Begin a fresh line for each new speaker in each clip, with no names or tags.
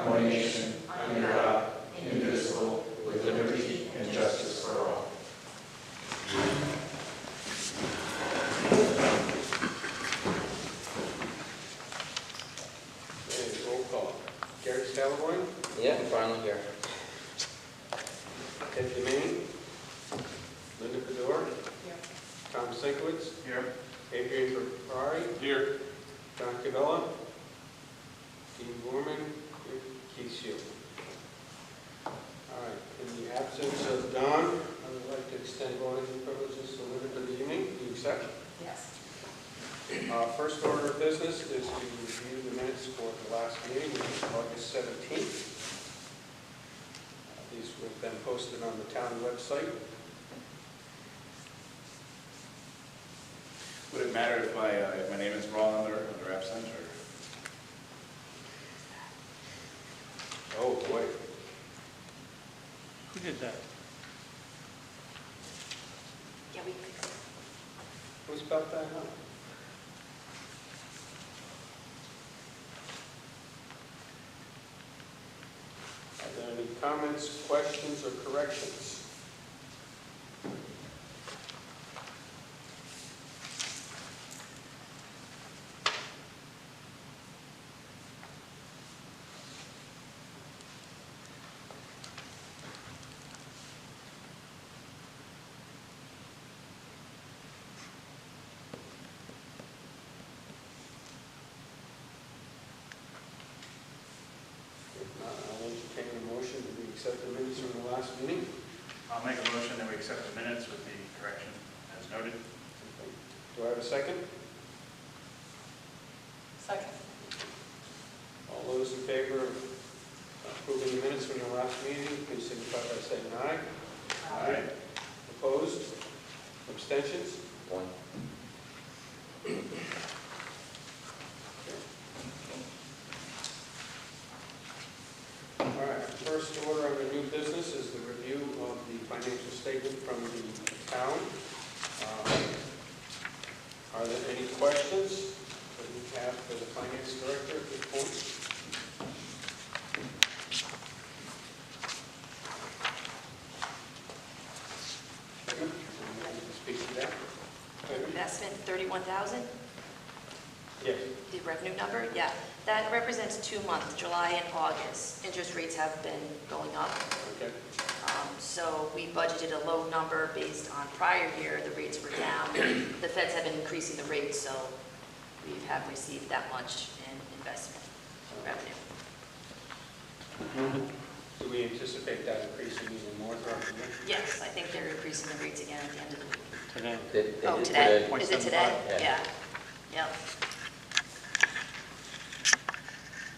one nation, under God, indivisible, with liberty and justice for all.
Okay, roll call. Gary Scalaborn,
Yeah, I'm finally here.
Ted Demane, Linda Bedore, Tom Sinkowitz,
Here.
Adrian Ferrari,
Here.
John Cavella, Dean Borman, Keith Shield. All right, in the absence of Don, I would like to extend voting privileges to Linda for the evening. Do you accept?
Yes.
First order of business is to review the minutes for the last meeting, which is August 17th. These have been posted on the town website.
Would it matter if my name is wrong under absent, or?
Oh, boy.
Who did that?
Yeah, we.
Who spelled that out? Are there any comments, questions, or corrections? If not, I'll entertain a motion to accept the minutes from the last meeting.
I'll make a motion that we accept the minutes with the correction as noted.
Do I have a second?
Second.
All those in favor of approving the minutes from the last meeting, please signify by saying aye.
Aye.
Opposed? Abstentions?
One.
All right, first order under new business is the review of the financial statement from the town. Are there any questions that we have for the finance director at this point? Speak to that.
Investment, 31,000.
Yes.
The revenue number, yeah. That represents 2 months, July and August. Interest rates have been going up.
Okay.
So we budgeted a low number based on prior year. The rates were down. The feds have been increasing the rates, so we have received that much in investment revenue.
Do we anticipate that increasing even more throughout the year?
Yes, I think they're increasing the rates again at the end of the week.
Today.
They
Oh,
did
today?
today.
Is it today?
0.75?
Yeah. Yep.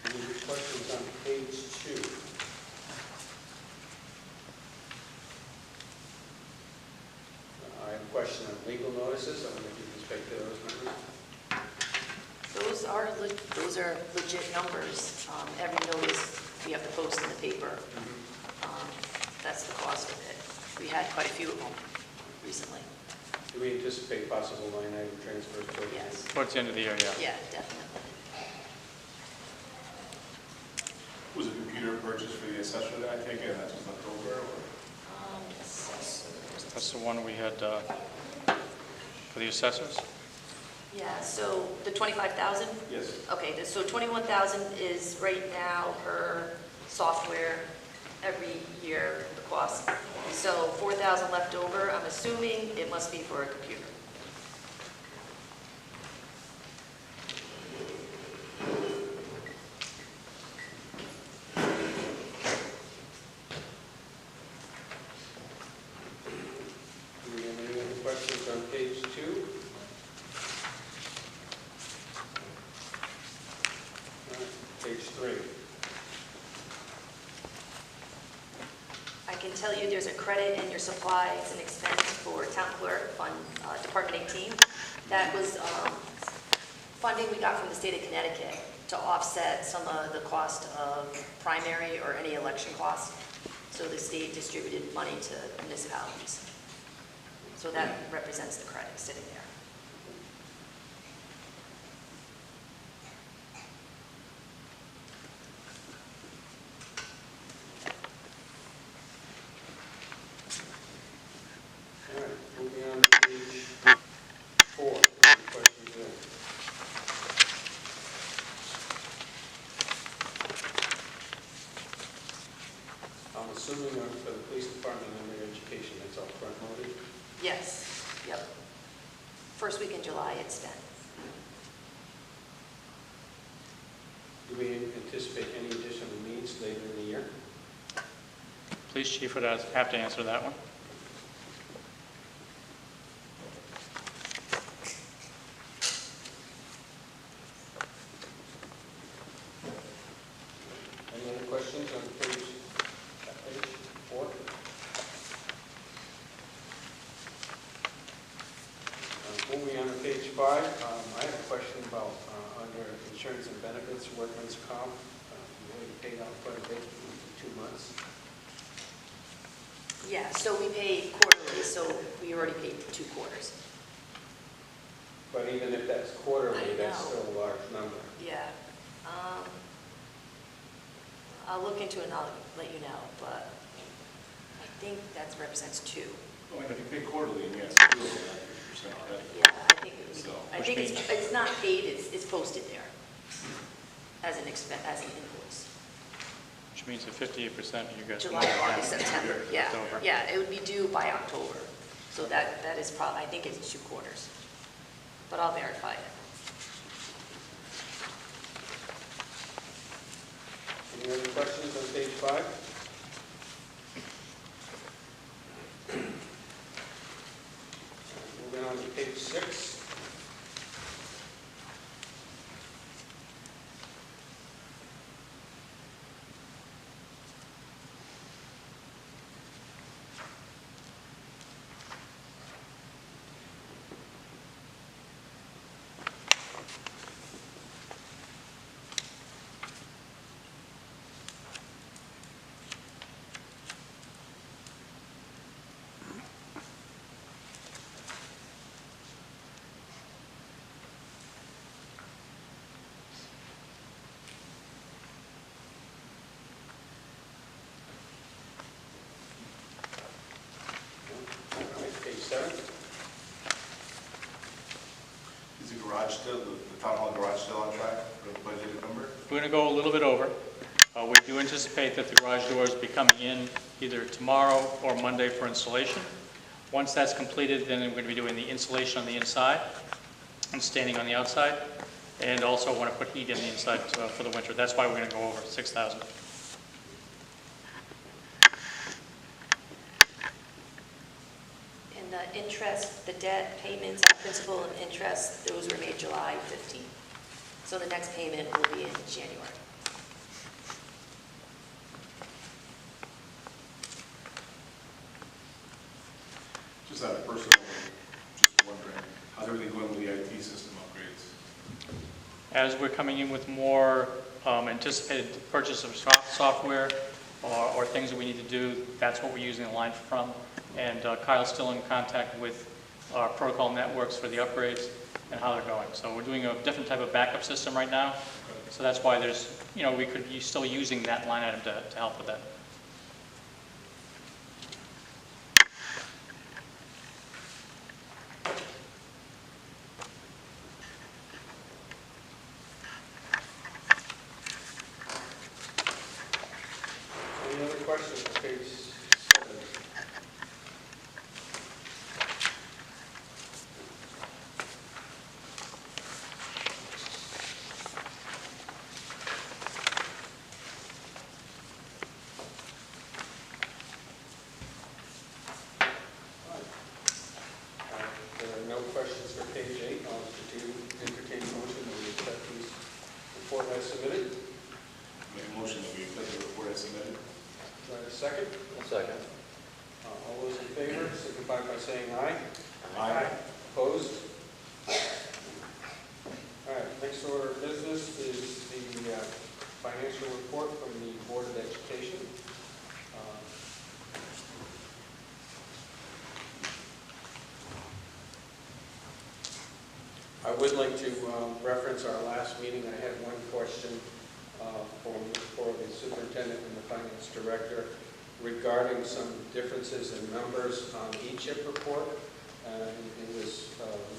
Any questions on page 2? I have a question on legal notices. I wonder if you can speak to those members.
Those are legit numbers. Every notice we have to post in the paper. That's the cost of it. We had quite a few of them recently.
Do we anticipate possible line item transfers towards the end?
Yes.
Towards the end of the year, yeah.
Yeah, definitely.
Was a computer purchased for the assessor that I take it, and that's just left over, or?
That's the one we had for the assessors?
Yeah, so the 25,000?
Yes.
Okay, so 21,000 is right now her software every year, the cost. So 4,000 left over, I'm assuming it must be for a computer.
Do we have any other questions on page 2? Page 3.
I can tell you there's a credit in your supplies and expense for town clerk fund, Department 18. That was funding we got from the state of Connecticut to offset some of the cost of primary or any election costs. So the state distributed money to municipalities. So that represents the credit sitting there.
assuming for the police department and their education, that's all front loaded?
Yes, yep. First week in July, it's spent.
Do we anticipate any additional needs later in the year?
Police chief would have to answer that one.
Any other questions on page 4? Moving on to page 5, I have a question about under insurance and benefits, workman's comp. You already paid out quite a bit in 2 months.
Yeah, so we pay quarterly, so we already paid 2 quarters.
But even if that's quarterly,
I
that's
know.
still a large number.
Yeah. I'll look into it and I'll let you know, but I think that represents 2.
Well, if you pay quarterly, and yes, it's still 50% already.
Yeah,
So,
I think it's not paid, it's posted there as an expense, as an invoice.
Which means that 58% you guys.
July, August, September, yeah.
October.
Yeah, it would be due by October. So that is probably, I think it's 2 quarters. But I'll verify it.
Any other questions on page 5? Moving on to page 6. All right, page 7.
Is the garage still, the town hall garage still on track for the budgeted number?
We're going to go a little bit over. We do anticipate that the garage doors will be coming in either tomorrow or Monday for installation. Once that's completed, then we're going to be doing the insulation on the inside and staining on the outside, and also want to put heat in the inside for the winter. That's why we're going to go over 6,000.
And the interest, the debt payments, principal and interest, those were made July 15th. So the next payment will be in January.
Just out of personal, just wondering, how's everything going with the IT system upgrades?
As we're coming in with more anticipated purchase of software or things that we need to do, that's what we're using the line from. And Kyle's still in contact with our protocol networks for the upgrades and how they're going. So we're doing a different type of backup system right now. So that's why there's, we could be still using that line item to help with that.
Any other questions on page 7? There are no questions for page 8. I'll entertain a motion that we accept this report as submitted.
Make a motion that we accept the report as submitted.
Do I have a second?
A second.
All those in favor signify by saying aye.
Aye.
Opposed? All right, next order of business is the financial report from the Board of Education. I would like to reference our last meeting. I had one question for the superintendent and the finance director regarding some differences in numbers on each CHIP report. It was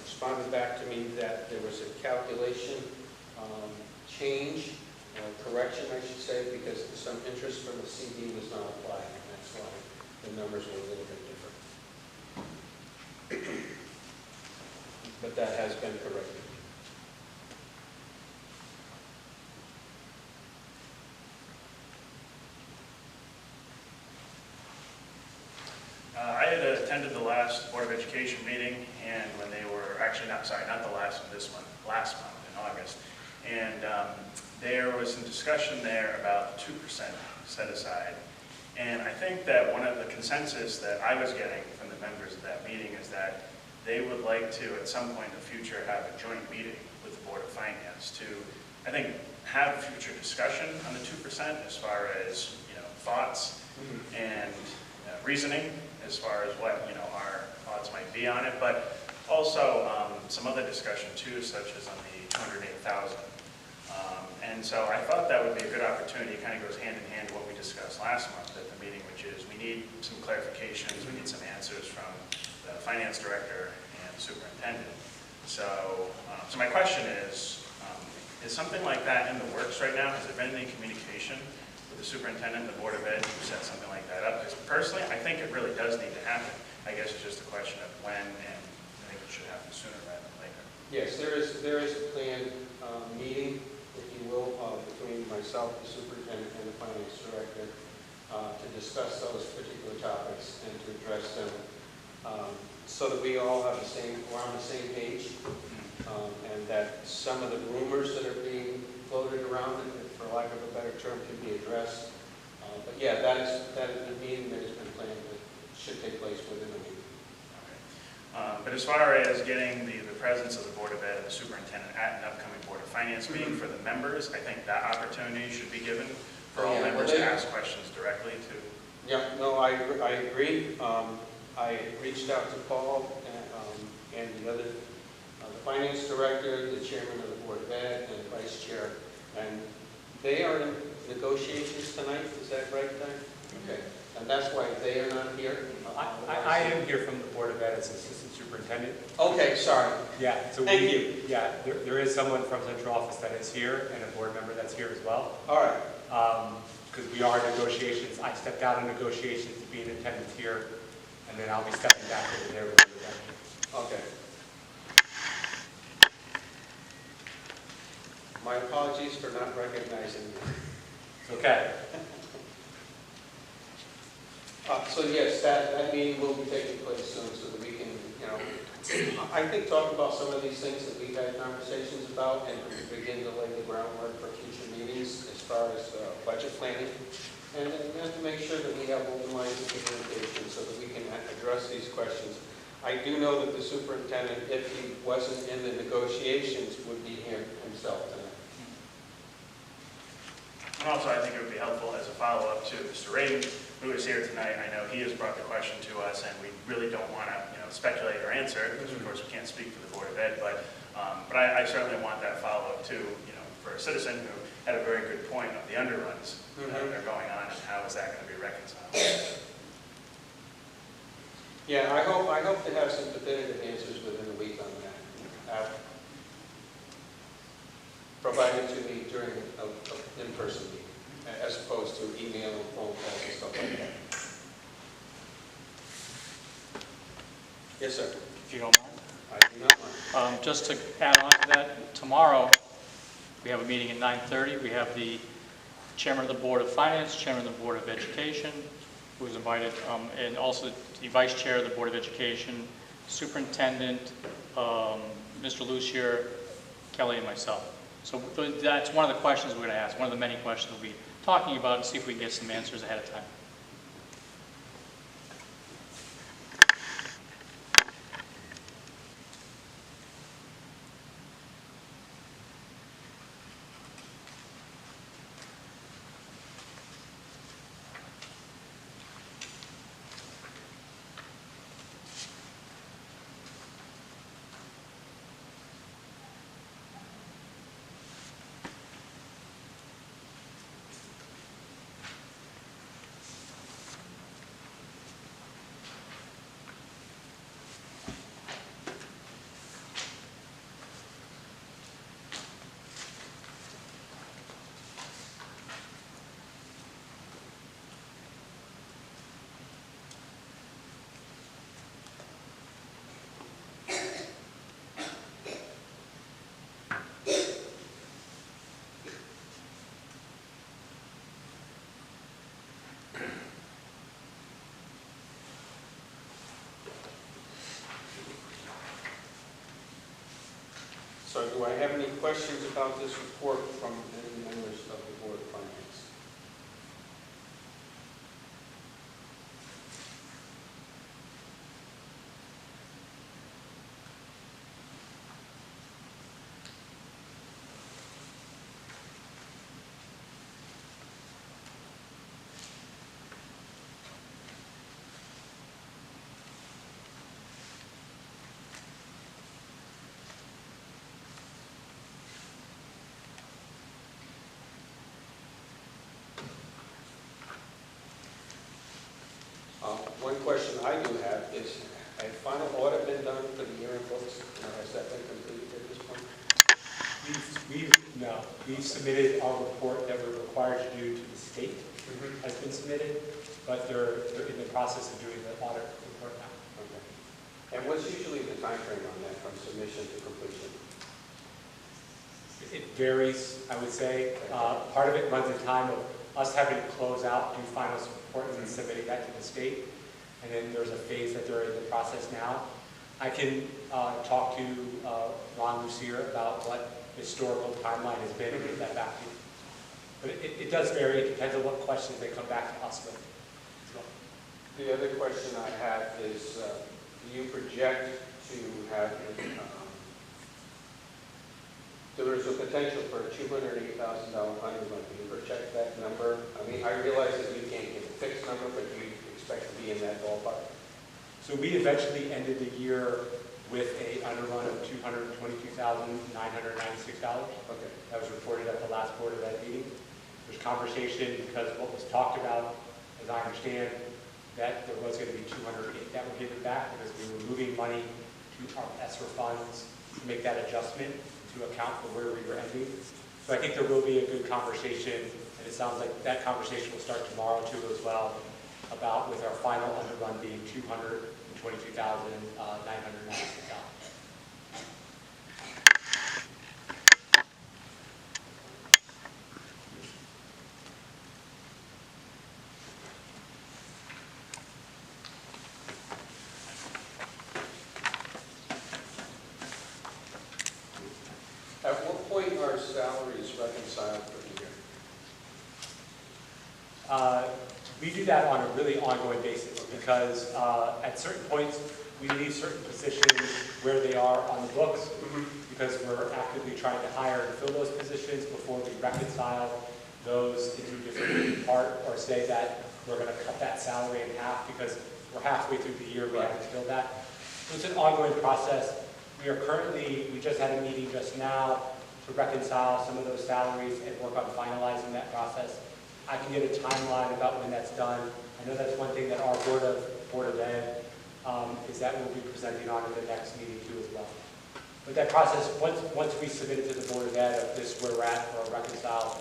responded back to me that there was a calculation change, correction, I should say, because some interest from the CD was not applied, and that's why the numbers were a little bit different. But that has been corrected.
I had attended the last Board of Education meeting, and when they were, actually not, sorry, not the last one, this month, last month in August, and there was some discussion there about 2% set aside. And I think that one of the consensus that I was getting from the members of that meeting is that they would like to, at some point in the future, have a joint meeting with the Board of Finance to, I think, have future discussion on the 2% as far as, thoughts and reasoning as far as what, our thoughts might be on it, but also some other discussion too, such as on the 208,000. And so I thought that would be a good opportunity. It kind of goes hand in hand with what we discussed last month at the meeting, which is we need some clarifications, we need some answers from the finance director and the superintendent. So, so my question is something like that in the works right now? Has there been any communication with the superintendent and the Board of Ed to set something like that up? Because personally, I think it really does need to happen. I guess it's just a question of when, and I think it should happen sooner rather than later.
Yes, there is a planned meeting, if you will, between myself, the superintendent, and the finance director to discuss those particular topics and to address them so that we all have we're on the same page, and that some of the rumors that are being floated around, for lack of a better term, can be addressed. But yeah, that is the meeting that has been planned that should take place within a week.
But as far as getting the presence of the Board of Ed and the superintendent at an upcoming Board of Finance meeting for the members, I think that opportunity should be given for all members to ask questions directly to.
Yeah, no, I agree. I reached out to Paul and the other, the finance director, the chairman of the Board of Ed, and the vice chair, and they are in negotiations tonight. Is that right, Dan? Okay. And that's why they are not here?
I am here from the Board of Ed as Assistant Superintendent.
Okay, sorry.
Yeah. So
Thank you.
Yeah, there is someone from Central Office that is here and a board member that's here as well.
All right.
Because we are in negotiations. I stepped out of negotiations to be in attendance here, and then I'll be stepping back over there with the
Okay. My apologies for not recognizing you.
It's okay.
So yes, that meeting will be taking place soon so that we can, I think talk about some of these things that we've had conversations about and begin to lay the groundwork for future meetings as far as budget planning. And then to make sure that we have open lines of communication so that we can address these questions. I do know that the superintendent, if he wasn't in the negotiations, would be here himself tonight.
And also, I think it would be helpful as a follow-up to Mr. Radin, who is here tonight. I know he has brought the question to us, and we really don't want to, speculate or answer it, because of course we can't speak for the Board of Ed. But I certainly want that follow-up too, for a citizen who had a very good point of the underruns that are going on, and how is that going to be reconciled?
Yeah, I hope to have some definitive answers within a week on that. Provided to me during an in-person meeting, as opposed to email and phone calls and stuff like that. Yes, sir.
If you don't mind.
I do not mind.
Just to add on to that, tomorrow we have a meeting at 9:30. We have the Chairman of the Board of Finance, Chairman of the Board of Education, who is invited, and also the Vice Chair of the Board of Education, Superintendent, Mr. Lucier, Kelly, and myself. So that's one of the questions we're going to ask, one of the many questions we'll be talking about, and see if we can get some answers ahead of time.
do I have any questions about this report from any members of the Board of Finance? One question I do have is, has final audit been done for the year-end books? Or has that been completed at this point?
We've submitted our report that we're required to do to the state, has been submitted, but they're in the process of doing the audit report now.
Okay. And what's usually the time frame on that from submission to completion?
It varies, I would say. Part of it runs in time of us having to close out, do final reports and submitting that to the state. And then there's a phase that they're in the process now. I can talk to Ron Lucier about what historical timeline has been and get that back to you. But it does vary. It depends on what questions they come back to us with.
The other question I have is, do you project to have, there is a potential for a $280,000 underrun. Do you project that number? I mean, I realize that you can't give a fixed number, but do you expect to be in that ballpark?
So we eventually ended the year with a underrun of $222,996.
Okay.
That was reported at the last Board of Ed meeting. There's conversation because what was talked about, as I understand, that there was going to be 208 that were given back because we were moving money to our ESSER funds to make that adjustment to account for where we were ending. So I think there will be a good conversation, and it sounds like that conversation will start tomorrow too as well, about with our final underrun being $222,996.
At what point are salaries reconciled for the year?
We do that on a really ongoing basis because at certain points we leave certain positions where they are on the books because we're actively trying to hire and fill those positions before we reconcile those into a different part or say that we're going to cut that salary in half because we're halfway through the year, we haven't filled that. So it's an ongoing process. We just had a meeting just now to reconcile some of those salaries and work on finalizing that process. I can get a timeline about when that's done. I know that's one thing that our Board of Ed is that we'll be presenting on in the next meeting too as well. But that process, once we submit it to the Board of Ed of this where we're at or reconcile,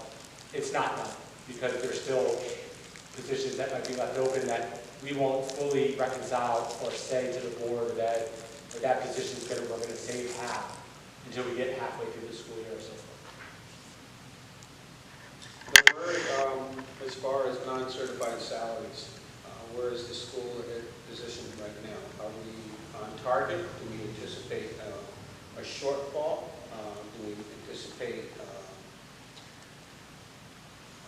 it's not done because there's still positions that might be left open that we won't fully reconcile or say to the Board of Ed that that position's we're going to save half until we get halfway through the school year or so forth.
As far as non-certified salaries, where is the school positioned right now? Are we on target? Do we anticipate a shortfall? Do we anticipate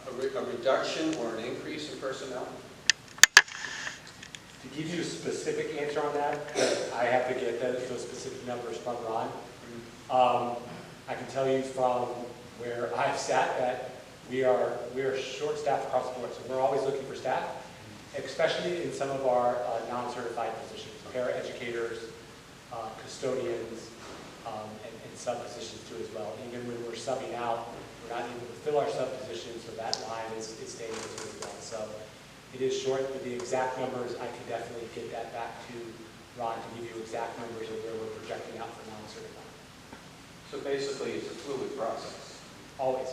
a reduction or an increase in personnel?
To give you a specific answer on that, I have to get those specific numbers from Ron. I can tell you from where I've sat that we are short-staffed across the board, so we're always looking for staff, especially in some of our non-certified positions, paraeducators, custodians, and sub-positions too as well. Even when we're subbing out, we're not able to fill our sub-positions, so that line is staying too as well. So it is short, but the exact numbers, I can definitely get that back to Ron to give you exact numbers of where we're projecting out for non-certified.
So basically, it's a fluid process.
Always.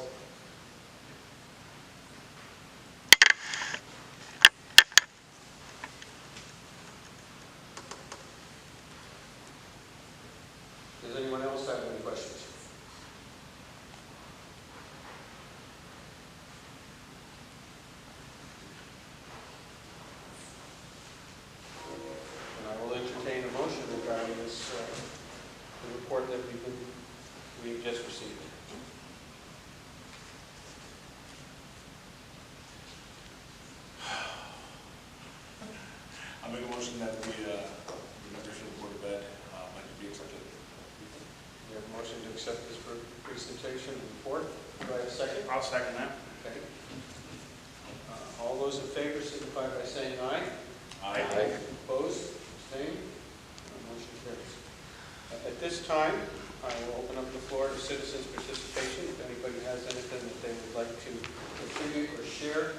Does anyone else have any questions? And I will entertain a motion regarding this, the report that we've just
I'll make a motion that the membership of the Board of Ed might be accepted.
We have a motion to accept this presentation and report. Do I have a second?
I'll second that.
Okay. All those in favor signify by saying aye.
Aye.
Opposed? Abstained? Motion carries. At this time, I will open up the floor to citizens' participation. If anybody has anything that they would like to contribute or share.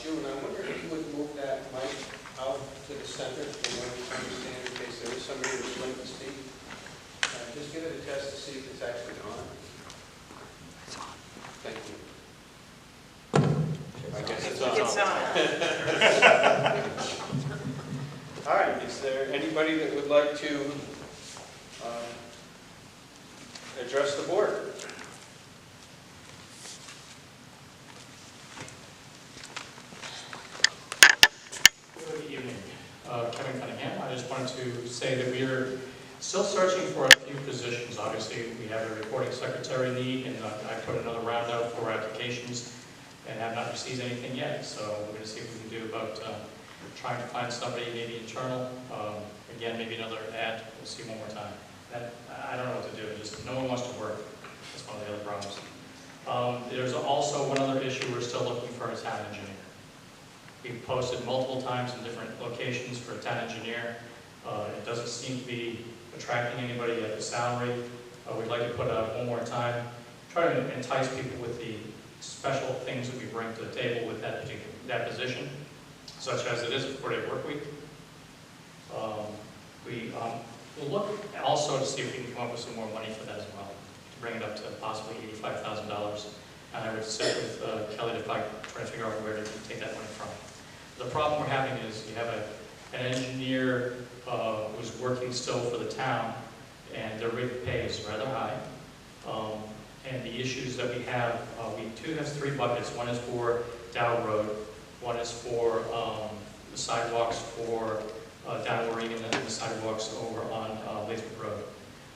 June, I wonder if you would move that mic out to the center for when we understand in case there is somebody who would like to speak. Just give it a test to see if it's actually on. Thank you. I guess it's on. All right, is there anybody that would like to address the board?
Good evening. Kevin Cunningham. I just wanted to say that we are still searching for a few positions. Obviously, we have a recording secretary need, and I put another round out for applications and have not received anything yet. So we're going to see what we can do about trying to find somebody, maybe internal. Again, maybe another ad. We'll see one more time. I don't know what to do. Just no one wants to work. That's one of the other problems. There's also one other issue. We're still looking for a town engineer. We've posted multiple times in different locations for a town engineer. It doesn't seem to be attracting anybody at the salary. We'd like to put out one more time, try to entice people with the special things that we bring to the table with that position, such as it is a 4-day work week. We'll look also to see if we can come up with some more money for that as well, to bring it up to possibly $85,000. And I would sit with Kelly to try to figure out where to take that money from. The problem we're having is you have an engineer who's working still for the town, and their rate of pay is rather high. And the issues that we have, we have 3 buckets. One is for Dow Road, one is for the sidewalks for down Warring, and then the sidewalks over on Lathrop Road.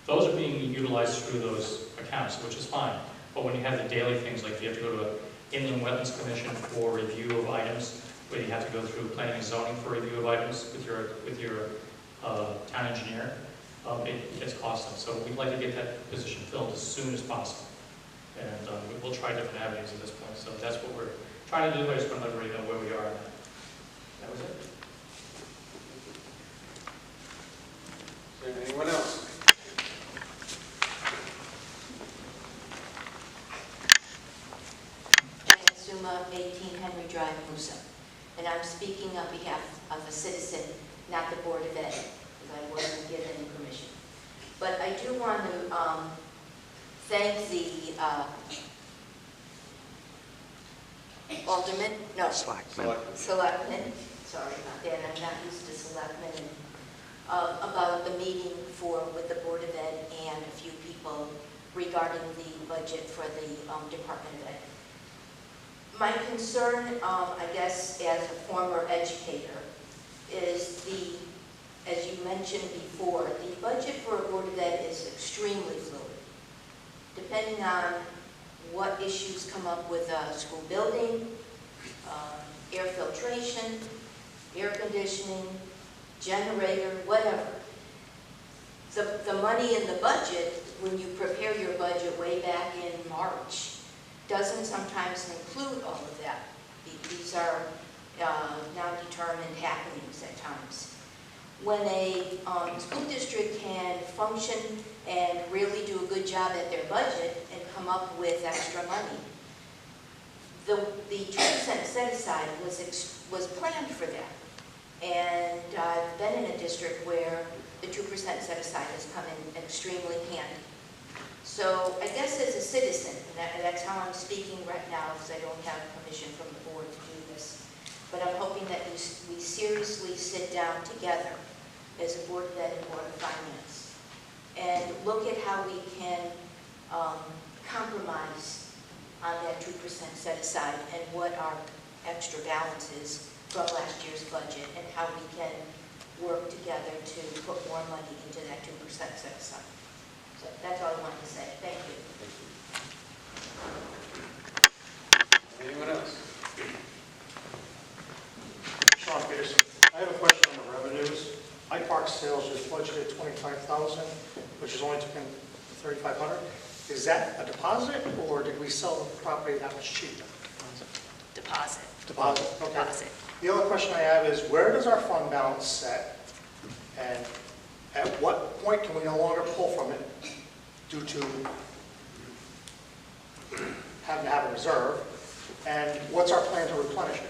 Those are being utilized through those accounts, which is fine. But when you have the daily things, like you have to go to an Inland Wetlands Commission for review of items, where you have to go through planning and zoning for review of items with your town engineer, it gets costly. So we'd like to get that position filled as soon as possible. And we'll try different avenues at this point. So that's what we're trying to do. I just want to let everybody know where we are on that. That was it.
Is there anyone else?
Diana Suma, 18 Henry Drive, Moosa. And I'm speaking on behalf of a citizen, not the Board of Ed, because I wasn't given any permission. But I do want to thank the alderman, no, selectmen, sorry about that, I'm not used to selectmen, about the meeting with the Board of Ed and a few people regarding the budget for the Department of Ed. My concern, I guess, as a former educator, is as you mentioned before, the budget for a Board of Ed is extremely fluid. Depending on what issues come up with a school building, air filtration, air conditioning, generator, whatever. The money in the budget, when you prepare your budget way back in March, doesn't sometimes include all of that. These are now determined happenings at times. When a school district can function and really do a good job at their budget and come up with extra money, the 2% set aside was planned for that. And I've been in a district where the 2% set aside has come in extremely handy. So I guess as a citizen, and that's how I'm speaking right now, because I don't have permission from the board to do this, but I'm hoping that we seriously sit down together as a Board of Ed and Board of Finance and look at how we can compromise on that 2% set aside and what our extra balance is from last year's budget and how we can work together to put more money into that 2% set aside. So that's all I wanted to say. Thank you.
Anyone else?
Sean Peterson. I have a question on the
which is only taken $3,500. Is that a deposit, or did we sell the property that much cheaper?
Deposit.
Deposit, okay.
Deposit.
The other question I have is, where does our fund balance set? And at what point can we no longer pull from it due to having to have a reserve? And what's our plan to replenish it?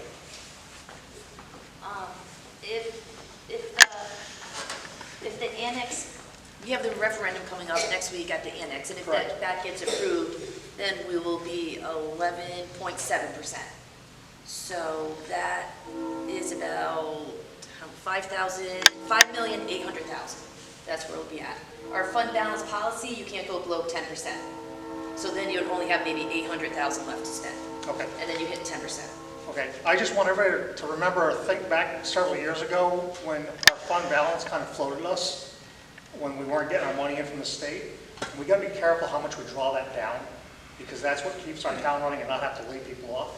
If the annex, we have the referendum coming up next week at the annex, and if
Correct.
that gets approved, then we will be 11.7%. So that is about 5,800,000. That's where we'll be at. Our fund balance policy, you can't go below 10%. So then you'd only have maybe 800,000 left to spend,
Okay.
and then you hit 10%.
Okay, I just want everybody to remember, or think back several years ago when our fund balance kind of floated us, when we weren't getting our money in from the state. We got to be careful how much we draw that down, because that's what keeps our town running and not have to lay people off.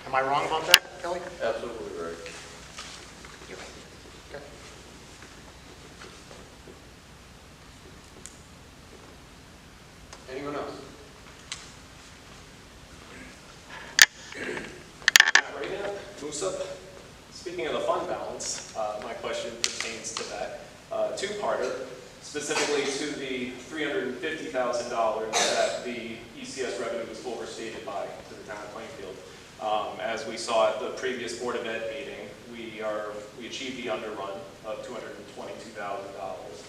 Am I wrong about that, Kelly?
Absolutely right.
Okay.
Anyone else?
Matt Rayna, Musa. Speaking of the fund balance, my question pertains to that. Two-parter, specifically to the $350,000 that the ECS revenue was overstated by to the town of Plainfield. As we saw at the previous Board of Ed meeting, we achieved the underrun of $222,000.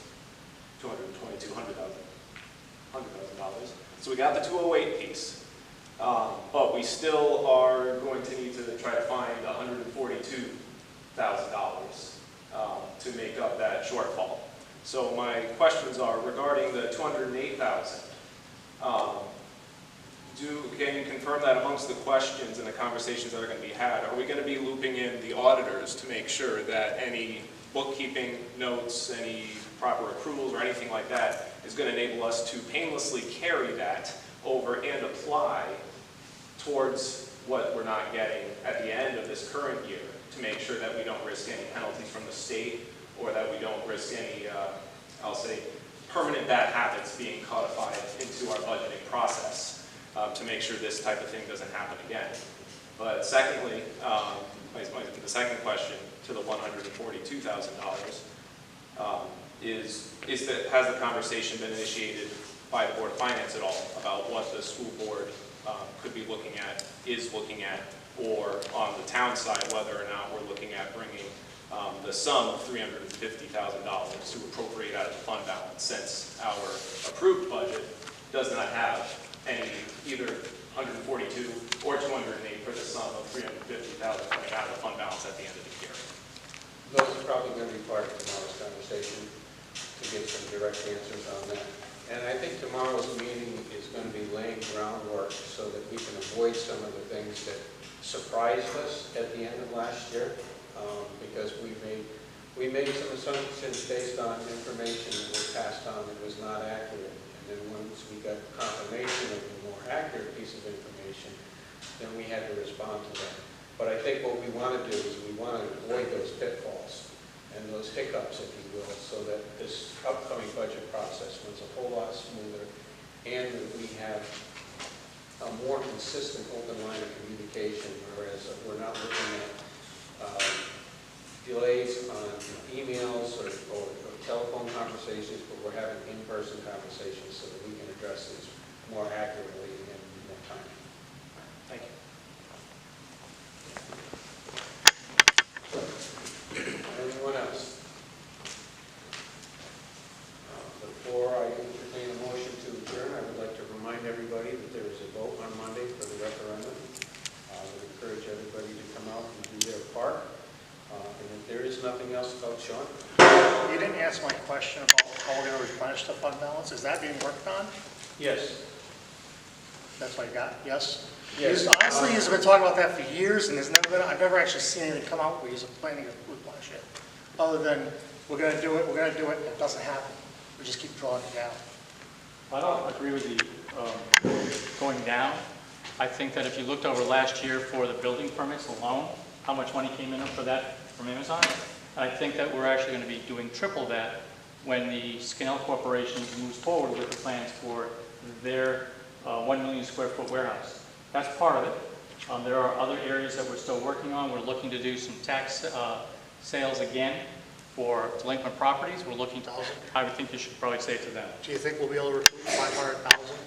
So we got the 208 piece. But we still are going to need to try to find $142,000 to make up that shortfall. So my questions are regarding the $208,000. Can you confirm that amongst the questions and the conversations that are going to be had, are we going to be looping in the auditors to make sure that any bookkeeping notes, any proper accruals or anything like that is going to enable us to painlessly carry that over and apply towards what we're not getting at the end of this current year, to make sure that we don't risk any penalties from the state, or that we don't risk any, I'll say, permanent bad habits being codified into our budgeting process, to make sure this type of thing doesn't happen again. But secondly, the second question to the $142,000 has the conversation been initiated by the Board of Finance at all about what the school board could be looking at, is looking at, or on the town side, whether or not we're looking at bringing the sum of $350,000 to appropriate out of the fund balance, since our approved budget does not have any, either 142 or 208 for the sum of $350,000 coming out of the fund balance at the end of the year.
Those are probably going to be part of tomorrow's conversation to get some direct answers on that. And I think tomorrow's meeting is going to be laying groundwork so that we can avoid some of the things that surprised us at the end of last year, because we made some assumptions based on information that was passed on that was not accurate. And then once we got confirmation of the more accurate piece of information, then we had to respond to that. But I think what we want to do is we want to avoid those pitfalls and those hiccups, if you will, so that this upcoming budget process runs a whole lot smoother, and that we have a more consistent open line of communication, whereas we're not looking at delays on emails or telephone conversations, but we're having in-person conversations so that we can address these more accurately and more timely.
Thank you.
Anyone else? Before I entertain a motion to adjourn, I would like to remind everybody that there is a vote on Monday for the referendum. I would encourage everybody to come out and do their part. And if there is nothing else, Sean?
You didn't answer my question about how we're going to replenish the fund balance. Is that being worked on?
Yes.
That's what I got, yes?
Yes.
Honestly, he's been talking about that for years, and I've never actually seen anything come out where he's planning to replenish it. Other than, we're going to do it, and it doesn't happen. We just keep drawing it down.
I don't agree with the going down. I think that if you looked over last year for the building permits alone, how much money came in for that from Amazon, And I think that we're actually going to be doing triple that when the Skinell Corporation moves forward with the plans for their 1 million square foot warehouse. That's part of it. There are other areas that we're still working on. We're looking to do some tax sales again for delinquent properties. We're looking to, I would think you should probably say it to them.
Do you think we'll be able to recoup 500,000?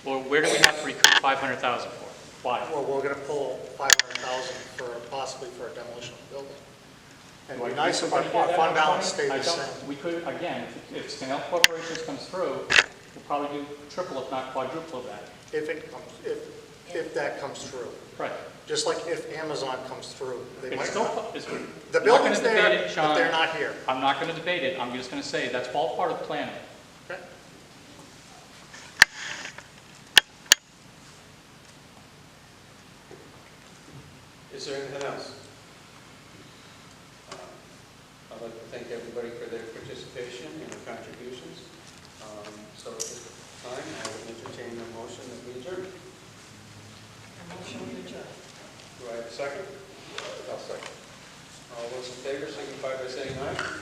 Well, where do we have to recoup 500,000 for? Why?
Well, we're going to pull 500,000 for, possibly for a demolition of the building. And it'd be nice if our fund balance stayed the same.
We could, again, if Skinell Corporation comes through, we'll probably do triple, if not quadruple that.
If it comes, if that comes through.
Right.
Just like if Amazon comes through, they
It's
might
still,
not.
it's,
The
I'm not
building's
gonna debate
there,
it,
but
Sean.
they're not here.
I'm not going to debate it. I'm just going to say that's all part of the planning.
Okay.
Is there anything else? I'd like to thank everybody for their participation and their contributions. So at this time, I will entertain a motion that we adjourn.
Motion to adjourn.
Do I have a second? I'll second. All those in favor signify by saying aye.